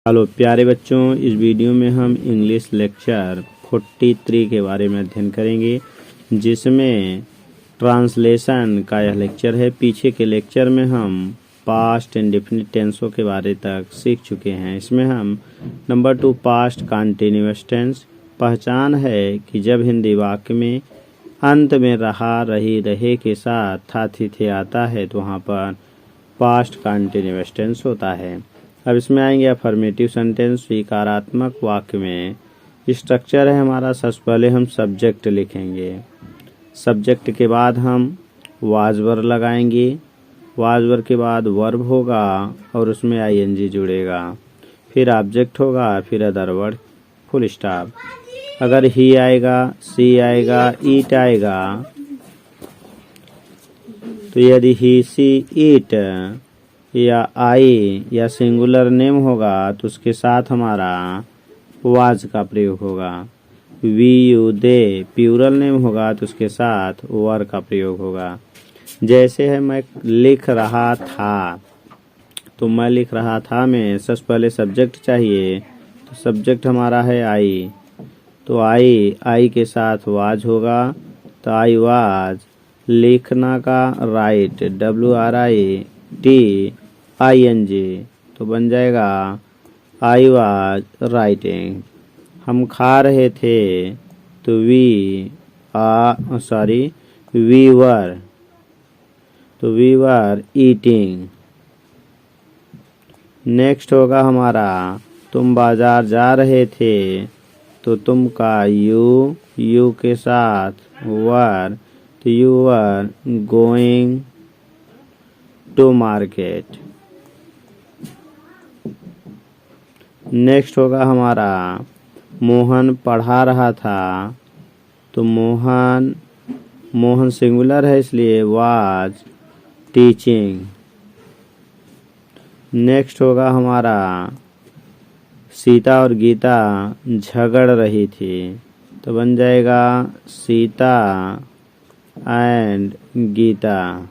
Hello प्यारे बच्चों, इस वीडियो में हम इंग्लिश लेक्चर 43 के बारे में अध्ययन करेंगे, जिसमें ट्रांसलेशन का यह लेक्चर है। पीछे के लेक्चर में हम पास्ट इंडेफिनिट टेंसों के बारे तक सीख चुके हैं। इसमें हम नंबर 2 पास्ट कंटीन्यूअस टेंस, पहचान है कि जब हिंदी वाक्य में अंत में रहा, रही, रहे के साथ था, थी, थे आता है तो वहाँ पर पास्ट कंटीन्यूअस टेंस होता है। अब इसमें आएंगे अफर्मेटिव सेंटेंस, स्वीकारात्मक वाक्य में स्ट्रक्चर है हमारा। सबसे पहले हम सब्जेक्ट लिखेंगे, सब्जेक्ट के बाद हम वाज वर्ब लगाएंगे, वाज वर्ब के बाद वर्ब होगा और उसमें आईएनजी जुड़ेगा, फिर ऑब्जेक्ट होगा, फिर अदर वर्ड, फुल स्टॉप। अगर ही आएगा, सी आएगा, ईट आएगा, तो यदि ही, सी, ईट या आई या सिंगुलर नेम होगा तो उसके साथ हमारा वाज का प्रयोग होगा। We, you, they plural name होगा तो उसके साथ वर का प्रयोग होगा। जैसे है मैं लिख रहा था, तो मैं लिख रहा था में सबसे पहले सब्जेक्ट चाहिए, तो सब्जेक्ट हमारा है आई, तो आई के साथ वाज होगा, तो आई वाज लिखना का राइट, WRIT ING, तो बन जाएगा आई वाज राइटिंग। हम खा रहे थे तो वी वर ईटिंग। नेक्स्ट होगा हमारा तुम बाजार जा रहे थे, तो तुम का यू के साथ वर, तो you were going to market. Next होगा हमारा मोहन पढ़ा रहा था, तो मोहन सिंगुलर है इसलिए वाज टीचिंग। नेक्स्ट होगा हमारा सीता और गीता झगड़ रही थी, तो बन जाएगा Sita and Gita.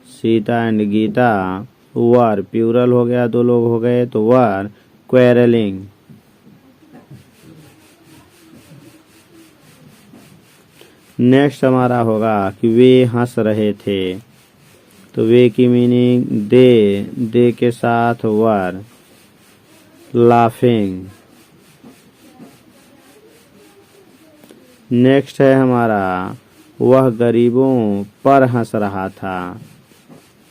Sita and Gita were plural हो गया, दो लोग हो गए, तो वर क्वेरलिंग। नेक्स्ट हमारा होगा कि वे हंस रहे थे, तो वे की मीनिंग दे के साथ वर लाफिंग। नेक्स्ट है हमारा वह गरीबों पर हंस रहा था,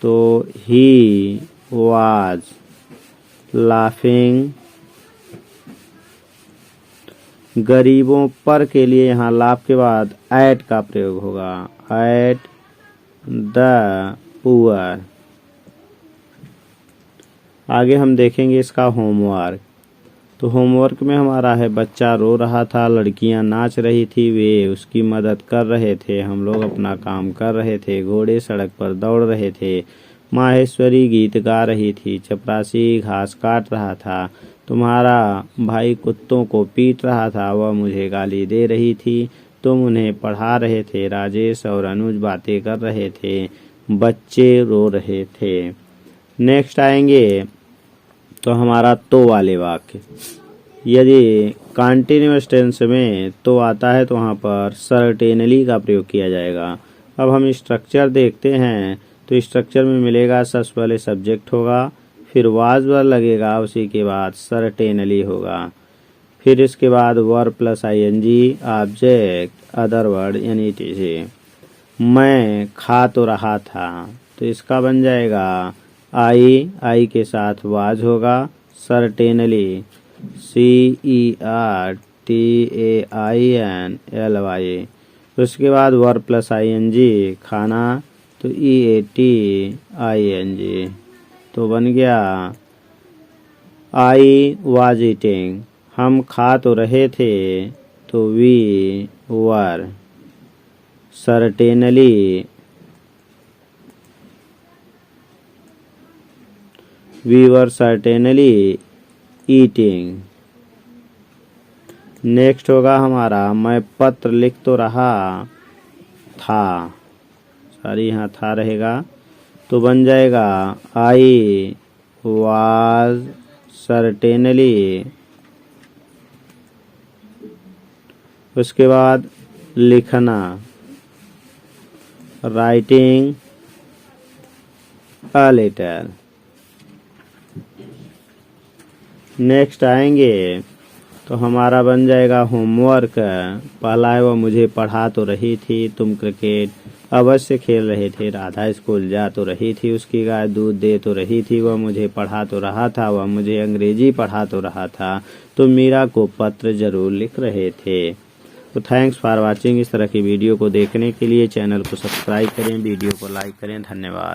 तो ही वाज लाफिंग। गरीबों पर के लिए यहाँ लाभ के बाद एट का प्रयोग होगा, एट द पुअर। आगे हम देखेंगे इसका होमवर्क। तो होमवर्क में हमारा है बच्चा रो रहा था, लड़कियां नाच रही थी, वे उसकी मदद कर रहे थे, हम लोग अपना काम कर रहे थे, घोड़े सड़क पर दौड़ रहे थे, माहेश्वरी गीत गा रही थी, चपरासी घास काट रहा था, तुम्हारा भाई कुत्तों को पीट रहा था, वह मुझे गाली दे रही थी, तुम उन्हें पढ़ा रहे थे, राजेश और अनुज बातें कर रहे थे, बच्चे रो रहे थे। नेक्स्ट आएंगे तो हमारा तो वाले वाक्य। यदि कंटीन्यूअस टेंस में तो आता है तो वहाँ पर सर्टेनली का प्रयोग किया जाएगा। अब हम स्ट्रक्चर देखते हैं, तो स्ट्रक्चर में मिलेगा सबसे पहले सब्जेक्ट होगा, फिर वाज वर्ब लगेगा, उसी के बाद सर्टेनली होगा, फिर इसके बाद verb plus ING, object, other word यानी TC। मैं खा तो रहा था, तो इसका बन जाएगा आई के साथ वाज होगा, सर्टेनली, CERTAINLY। उसके बाद वर्ब प्लस ING खाना, तो EATING, तो बन गया आई वाज ईटिंग। हम खा तो रहे थे, तो we were certainly eating. Next होगा हमारा मैं पत्र लिख तो रहा था, यहाँ था रहेगा, तो बन जाएगा आई वाज सर्टेनली। उसके बाद लिखना, राइटिंग अ लेटर। नेक्स्ट आएंगे तो हमारा बन जाएगा होमवर्क। पहला है वह मुझे पढ़ा तो रही थी, तुम क्रिकेट अवश्य खेल रहे थे, राधा स्कूल जा तो रही थी, उसकी गाय दूध दे तो रही थी, वह मुझे पढ़ा तो रहा था, वह मुझे अंग्रेजी पढ़ा तो रहा था, तुम मीरा को पत्र जरूर लिख रहे थे। तो थैंक्स फॉर वाचिंग। इस तरह की वीडियो को देखने के लिए चैनल को सब्सक्राइब करें, वीडियो को लाइक करें। धन्यवाद।